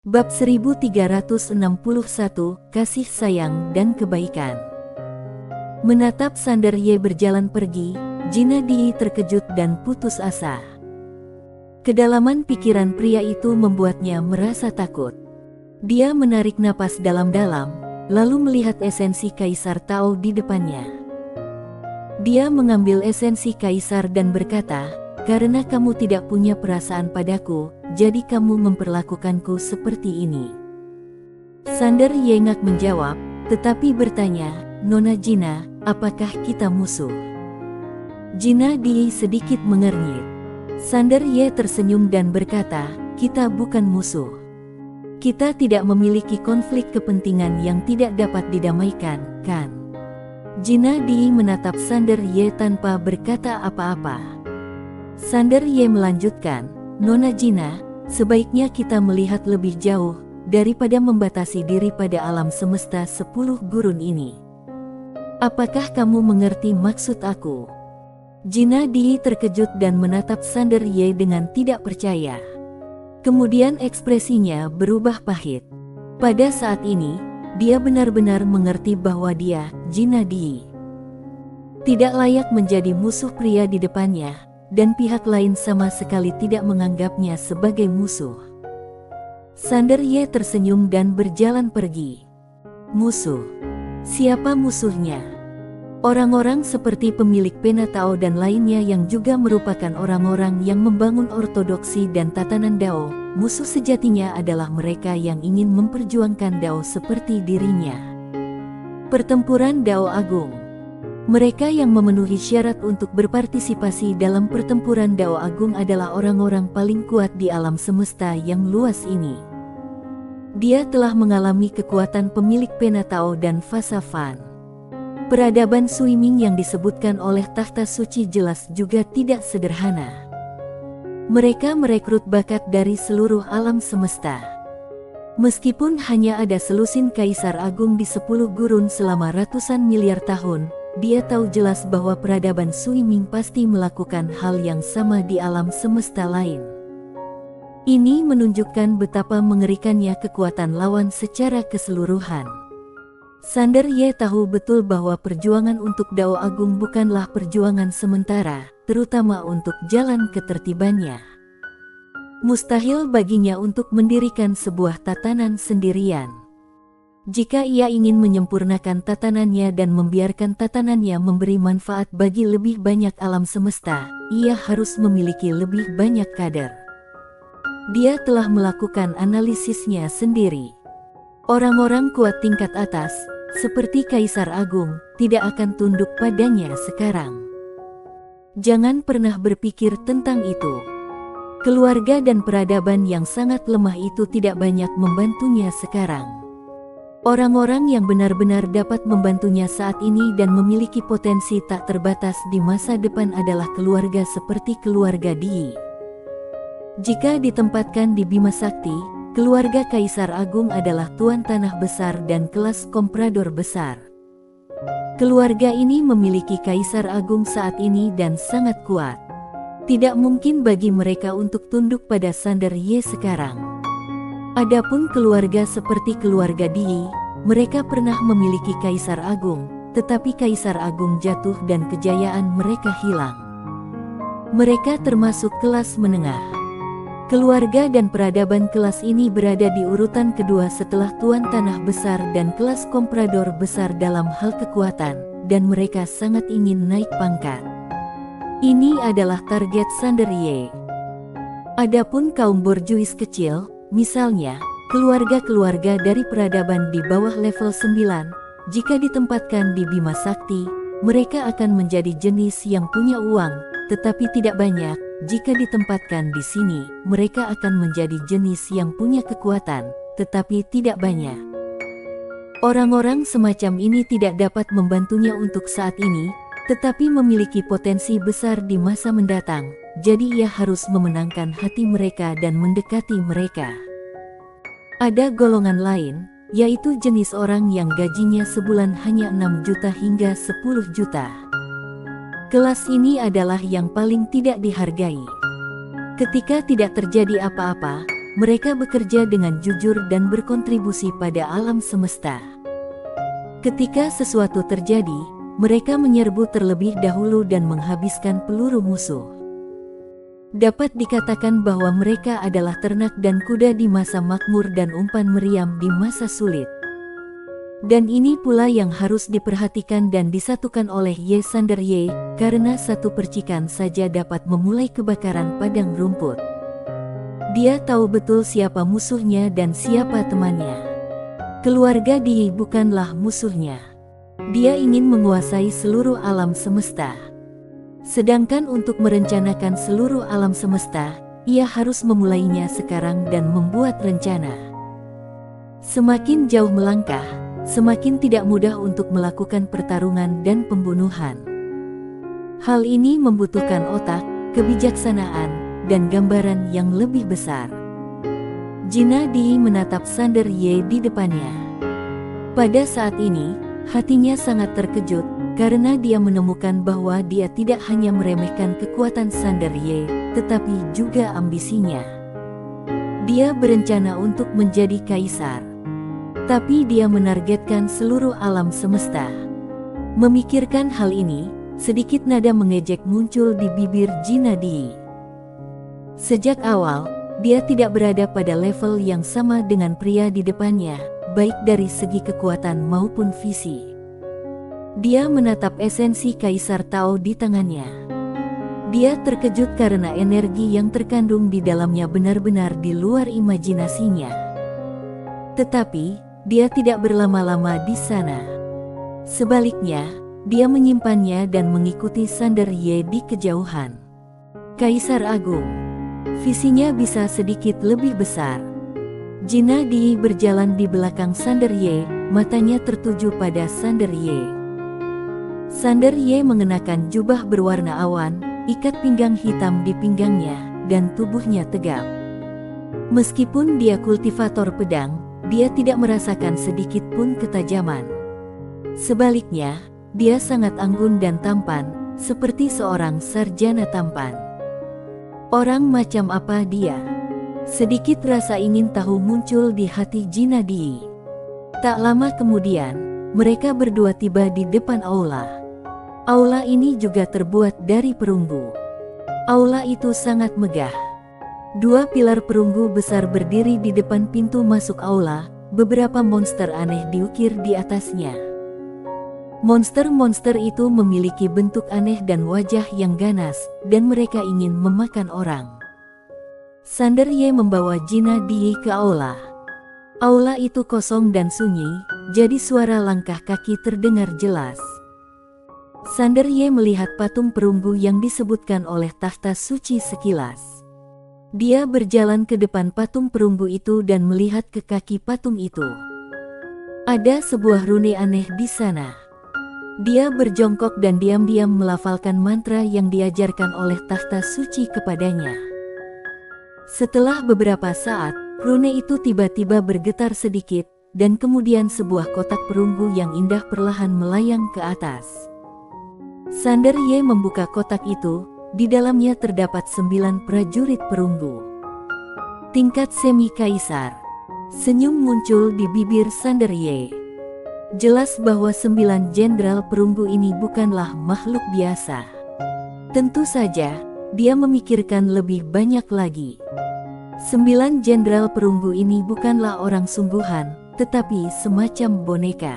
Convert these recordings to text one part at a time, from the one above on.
Bab 1361, Kasih Sayang dan Kebaikan. Menatap Sander Ye berjalan pergi, Jina Di terkejut dan putus asa. Kedalaman pikiran pria itu membuatnya merasa takut. Dia menarik napas dalam-dalam, lalu melihat esensi Kaisar Tao di depannya. Dia mengambil esensi Kaisar dan berkata, "Karena kamu tidak punya perasaan padaku, jadi kamu memperlakukanku seperti ini." Sander Yengak menjawab, tetapi bertanya, "Nona Jina, apakah kita musuh?" Jina Di sedikit mengernyit. Sander Ye tersenyum dan berkata, "Kita bukan musuh. Kita tidak memiliki konflik kepentingan yang tidak dapat didamaikan, kan?" Jina Di menatap Sander Ye tanpa berkata apa-apa. Sander Ye melanjutkan, "Nona Jina, sebaiknya kita melihat lebih jauh, daripada membatasi diri pada alam semesta 10 gurun ini. Apakah kamu mengerti maksud aku?" Jina Di terkejut dan menatap Sander Ye dengan tidak percaya. Kemudian ekspresinya berubah pahit. Pada saat ini, dia benar-benar mengerti bahwa dia, Jina Di, tidak layak menjadi musuh pria di depannya, dan pihak lain sama sekali tidak menganggapnya sebagai musuh. Sander Ye tersenyum dan berjalan pergi. Musuh? Siapa musuhnya? Orang-orang seperti pemilik pena Tao dan lainnya yang juga merupakan orang-orang yang membangun ortodoksi dan tatanan Dao. Musuh sejatinya adalah mereka yang ingin memperjuangkan Dao seperti dirinya. Pertempuran Dao Agung. Mereka yang memenuhi syarat untuk berpartisipasi dalam pertempuran Dao Agung adalah orang-orang paling kuat di alam semesta yang luas ini. Dia telah mengalami kekuatan pemilik pena Tao dan fasa Fan. Peradaban Suiming yang disebutkan oleh Takhta Suci jelas juga tidak sederhana. Mereka merekrut bakat dari seluruh alam semesta. Meskipun hanya ada selusin Kaisar Agung di 10 gurun selama ratusan miliar tahun, dia tahu jelas bahwa peradaban Suiming pasti melakukan hal yang sama di alam semesta lain. Ini menunjukkan betapa mengerikannya kekuatan lawan secara keseluruhan. Sander Ye tahu betul bahwa perjuangan untuk Dao Agung bukanlah perjuangan sementara, terutama untuk jalan ketertibannya. Mustahil baginya untuk mendirikan sebuah tatanan sendirian. Jika ia ingin menyempurnakan tatanannya dan membiarkan tatanannya memberi manfaat bagi lebih banyak alam semesta, ia harus memiliki lebih banyak kader. Dia telah melakukan analisisnya sendiri. Orang-orang kuat tingkat atas, seperti Kaisar Agung, tidak akan tunduk padanya sekarang. Jangan pernah berpikir tentang itu. Keluarga dan peradaban yang sangat lemah itu tidak banyak membantunya sekarang. Orang-orang yang benar-benar dapat membantunya saat ini dan memiliki potensi tak terbatas di masa depan adalah keluarga seperti keluarga Di. Jika ditempatkan di Bima Sakti, keluarga Kaisar Agung adalah tuan tanah besar dan kelas komprador besar. Keluarga ini memiliki Kaisar Agung saat ini dan sangat kuat. Tidak mungkin bagi mereka untuk tunduk pada Sander Ye sekarang. Adapun keluarga seperti keluarga Di, mereka pernah memiliki Kaisar Agung, tetapi Kaisar Agung jatuh dan kejayaan mereka hilang. Mereka termasuk kelas menengah. Keluarga dan peradaban kelas ini berada di urutan kedua setelah tuan tanah besar dan kelas komprador besar dalam hal kekuatan, dan mereka sangat ingin naik pangkat. Ini adalah target Sander Ye. Adapun kaum borjuis kecil, misalnya, keluarga-keluarga dari peradaban di bawah level 9, jika ditempatkan di Bima Sakti, mereka akan menjadi jenis yang punya uang, tetapi tidak banyak. Jika ditempatkan di sini, mereka akan menjadi jenis yang punya kekuatan, tetapi tidak banyak. Orang-orang semacam ini tidak dapat membantunya untuk saat ini, tetapi memiliki potensi besar di masa mendatang, jadi ia harus memenangkan hati mereka dan mendekati mereka. Ada golongan lain, yaitu jenis orang yang gajinya sebulan hanya 6 juta hingga 10 juta. Kelas ini adalah yang paling tidak dihargai. Ketika tidak terjadi apa-apa, mereka bekerja dengan jujur dan berkontribusi pada alam semesta. Ketika sesuatu terjadi, mereka menyerbu terlebih dahulu dan menghabiskan peluru musuh. Dapat dikatakan bahwa mereka adalah ternak dan kuda di masa makmur dan umpan meriam di masa sulit. Dan ini pula yang harus diperhatikan dan disatukan oleh Sander Ye, karena satu percikan saja dapat memulai kebakaran padang rumput. Dia tahu betul siapa musuhnya dan siapa temannya. Keluarga Di bukanlah musuhnya. Dia ingin menguasai seluruh alam semesta. Sedangkan untuk merencanakan seluruh alam semesta, ia harus memulainya sekarang dan membuat rencana. Semakin jauh melangkah, semakin tidak mudah untuk melakukan pertarungan dan pembunuhan. Hal ini membutuhkan otak, kebijaksanaan, dan gambaran yang lebih besar. Jina Di menatap Sander Ye di depannya. Pada saat ini, hatinya sangat terkejut, karena dia menemukan bahwa dia tidak hanya meremehkan kekuatan Sander Ye, tetapi juga ambisinya. Dia berencana untuk menjadi kaisar. Tapi dia menargetkan seluruh alam semesta. Memikirkan hal ini, sedikit nada mengejek muncul di bibir Jina Di. Sejak awal, dia tidak berada pada level yang sama dengan pria di depannya, baik dari segi kekuatan maupun visi. Dia menatap esensi Kaisar Tao di tangannya. Dia terkejut karena energi yang terkandung di dalamnya benar-benar di luar imajinasinya. Tetapi, dia tidak berlama-lama di sana. Sebaliknya, dia menyimpannya dan mengikuti Sander Ye di kejauhan. Kaisar Agung. Visinya bisa sedikit lebih besar. Jina Di berjalan di belakang Sander Ye, matanya tertuju pada Sander Ye. Sander Ye mengenakan jubah berwarna awan, ikat pinggang hitam di pinggangnya, dan tubuhnya tegap. Meskipun dia kultivator pedang, dia tidak merasakan sedikit pun ketajaman. Sebaliknya, dia sangat anggun dan tampan, seperti seorang sarjana tampan. Orang macam apa dia? Sedikit rasa ingin tahu muncul di hati Jina Di. Tak lama kemudian, mereka berdua tiba di depan aula. Aula ini juga terbuat dari perunggu. Aula itu sangat megah. Dua pilar perunggu besar berdiri di depan pintu masuk aula, beberapa monster aneh diukir di atasnya. Monster-monster itu memiliki bentuk aneh dan wajah yang ganas, dan mereka ingin memakan orang. Sander Ye membawa Jina Di ke aula. Aula itu kosong dan sunyi, jadi suara langkah kaki terdengar jelas. Sander Ye melihat patung perunggu yang disebutkan oleh tahta suci sekilas. Dia berjalan ke depan patung perunggu itu dan melihat ke kaki patung itu. Ada sebuah rune aneh di sana. Dia berjongkok dan diam-diam melafalkan mantra yang diajarkan oleh tahta suci kepadanya. Setelah beberapa saat, rune itu tiba-tiba bergetar sedikit, dan kemudian sebuah kotak perunggu yang indah perlahan melayang ke atas. Sander Ye membuka kotak itu, di dalamnya terdapat 9 prajurit perunggu. Tingkat semi kaisar. Senyum muncul di bibir Sander Ye. Jelas bahwa 9 jenderal perunggu ini bukanlah makhluk biasa. Tentu saja, dia memikirkan lebih banyak lagi. 9 jenderal perunggu ini bukanlah orang sungguhan, tetapi semacam boneka.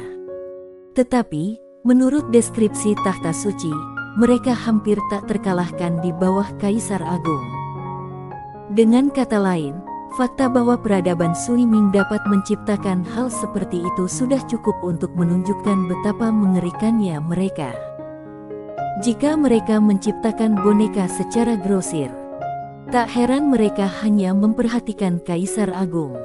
Tetapi, menurut deskripsi tahta suci, mereka hampir tak terkalahkan di bawah Kaisar Agung. Dengan kata lain, fakta bahwa peradaban Sui Ming dapat menciptakan hal seperti itu sudah cukup untuk menunjukkan betapa mengerikannya mereka. Jika mereka menciptakan boneka secara grosir, tak heran mereka hanya memperhatikan Kaisar Agung.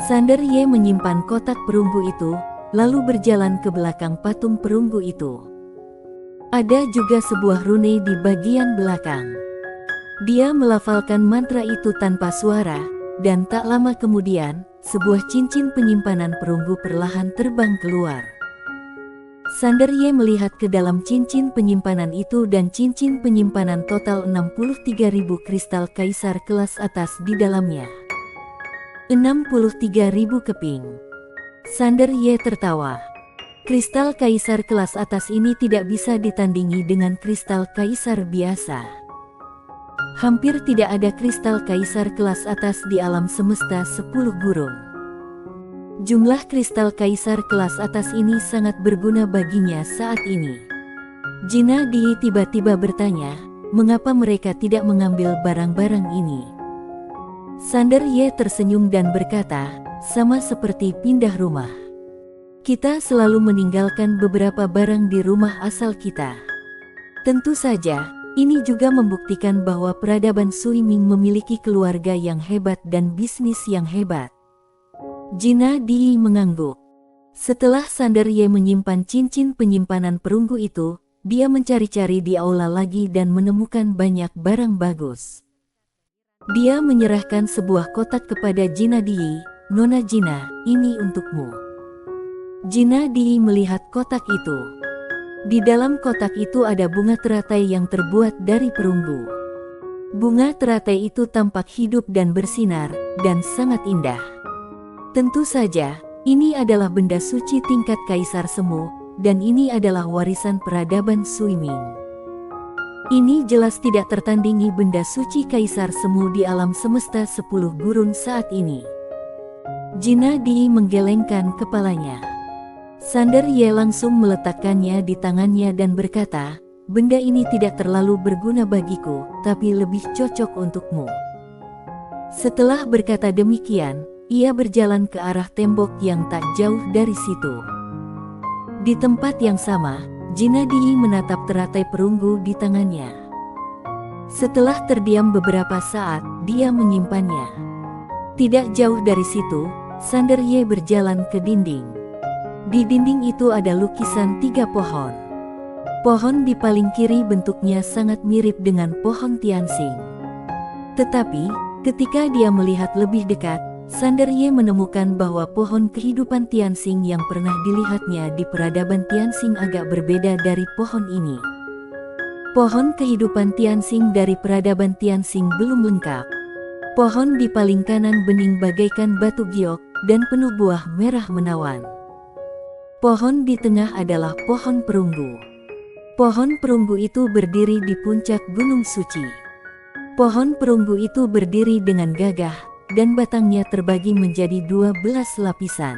Sander Ye menyimpan kotak perunggu itu, lalu berjalan ke belakang patung perunggu itu. Ada juga sebuah rune di bagian belakang. Dia melafalkan mantra itu tanpa suara, dan tak lama kemudian, sebuah cincin penyimpanan perunggu perlahan terbang keluar. Sander Ye melihat ke dalam cincin penyimpanan itu dan cincin penyimpanan total 63.000 kristal kaisar kelas atas di dalamnya. 63.000 keping. Sander Ye tertawa. Kristal kaisar kelas atas ini tidak bisa ditandingi dengan kristal kaisar biasa. Hampir tidak ada kristal kaisar kelas atas di alam semesta 10 gurun. Jumlah kristal kaisar kelas atas ini sangat berguna baginya saat ini. Jina Di tiba-tiba bertanya, mengapa mereka tidak mengambil barang-barang ini? Sander Ye tersenyum dan berkata, sama seperti pindah rumah. Kita selalu meninggalkan beberapa barang di rumah asal kita. Tentu saja, ini juga membuktikan bahwa peradaban Sui Ming memiliki keluarga yang hebat dan bisnis yang hebat. Jina Di mengangguk. Setelah Sander Ye menyimpan cincin penyimpanan perunggu itu, dia mencari-cari di aula lagi dan menemukan banyak barang bagus. Dia menyerahkan sebuah kotak kepada Jina Di. Nona Jina, ini untukmu. Jina Di melihat kotak itu. Di dalam kotak itu ada bunga teratai yang terbuat dari perunggu. Bunga teratai itu tampak hidup dan bersinar, dan sangat indah. Tentu saja, ini adalah benda suci tingkat Kaisar Semu, dan ini adalah warisan peradaban Sui Ming. Ini jelas tidak tertandingi benda suci Kaisar Semu di alam semesta 10 gurun saat ini. Jina Di menggelengkan kepalanya. Sander Ye langsung meletakkannya di tangannya dan berkata, benda ini tidak terlalu berguna bagiku, tapi lebih cocok untukmu. Setelah berkata demikian, ia berjalan ke arah tembok yang tak jauh dari situ. Di tempat yang sama, Jina Di menatap teratai perunggu di tangannya. Setelah terdiam beberapa saat, dia menyimpannya. Tidak jauh dari situ, Sander Ye berjalan ke dinding. Di dinding itu ada lukisan 3 pohon. Pohon di paling kiri bentuknya sangat mirip dengan pohon Tianxing. Tetapi, ketika dia melihat lebih dekat, Sander Ye menemukan bahwa pohon kehidupan Tianxing yang pernah dilihatnya di peradaban Tianxing agak berbeda dari pohon ini. Pohon kehidupan Tianxing dari peradaban Tianxing belum lengkap. Pohon di paling kanan bening bagaikan batu giok dan penuh buah merah menawan. Pohon di tengah adalah pohon perunggu. Pohon perunggu itu berdiri di puncak Gunung Suci. Pohon perunggu itu berdiri dengan gagah, dan batangnya terbagi menjadi 12 lapisan.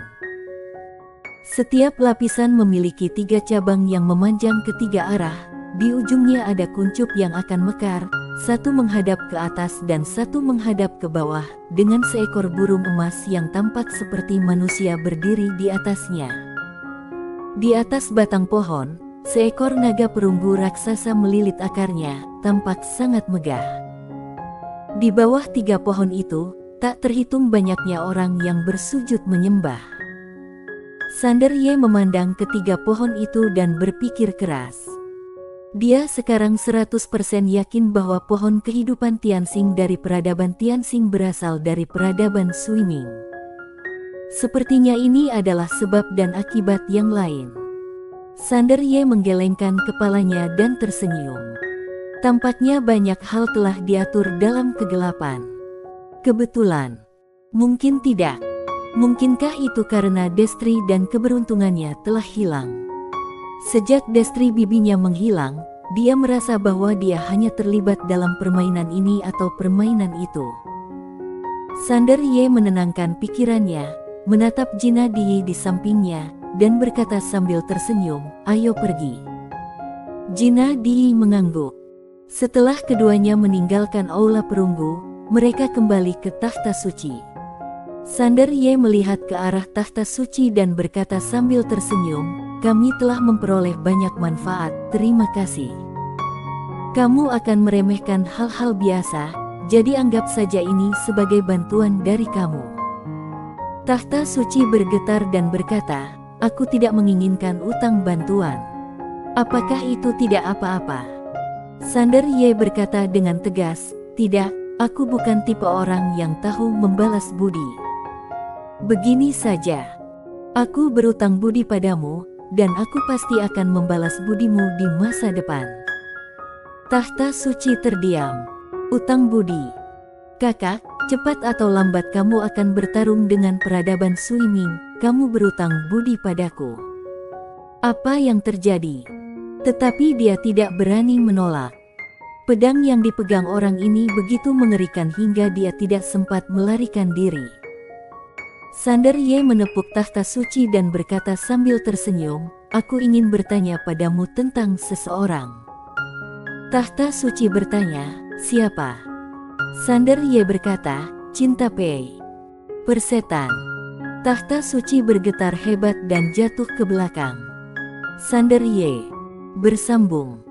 Setiap lapisan memiliki 3 cabang yang memanjang ke 3 arah. Di ujungnya ada kuncup yang akan mekar, satu menghadap ke atas dan satu menghadap ke bawah, dengan seekor burung emas yang tampak seperti manusia berdiri di atasnya. Di atas batang pohon, seekor naga perunggu raksasa melilit akarnya, tampak sangat megah. Di bawah 3 pohon itu, tak terhitung banyaknya orang yang bersujud menyembah. Sander Ye memandang ketiga pohon itu dan berpikir keras. Dia sekarang 100% yakin bahwa pohon kehidupan Tianxing dari peradaban Tianxing berasal dari peradaban Sui Ming. Sepertinya ini adalah sebab dan akibat yang lain. Sander Ye menggelengkan kepalanya dan tersenyum. Tampaknya banyak hal telah diatur dalam kegelapan. Kebetulan. Mungkin tidak. Mungkinkah itu karena Destri dan keberuntungannya telah hilang? Sejak Destri bibinya menghilang, dia merasa bahwa dia hanya terlibat dalam permainan ini atau permainan itu. Sander Ye menenangkan pikirannya, menatap Jina Di sampingnya, dan berkata sambil tersenyum, ayo pergi. Jina Di mengangguk. Setelah keduanya meninggalkan aula perunggu, mereka kembali ke takhta suci. Sander Ye melihat ke arah takhta suci dan berkata sambil tersenyum, kami telah memperoleh banyak manfaat, terima kasih. Kamu akan meremehkan hal-hal biasa, jadi anggap saja ini sebagai bantuan dari kamu. Takhta suci bergetar dan berkata, aku tidak menginginkan utang bantuan. Apakah itu tidak apa-apa? Sander Ye berkata dengan tegas, tidak, aku bukan tipe orang yang tahu membalas budi. Begini saja, aku berutang budi padamu, dan aku pasti akan membalas budimu di masa depan. Takhta suci terdiam. Utang budi. Kakak, Cepat atau lambat kamu akan bertarung dengan peradaban Sui Ming, kamu berutang budi padaku. Apa yang terjadi? Tetapi dia tidak berani menolak. Pedang yang dipegang orang ini begitu mengerikan hingga dia tidak sempat melarikan diri. Sander Ye menepuk tahta suci dan berkata sambil tersenyum, aku ingin bertanya padamu tentang seseorang. Tahta suci bertanya, siapa? Sander Ye berkata, Cinta Pei. Persetan. Tahta suci bergetar hebat dan jatuh ke belakang. Sander Ye bersambung.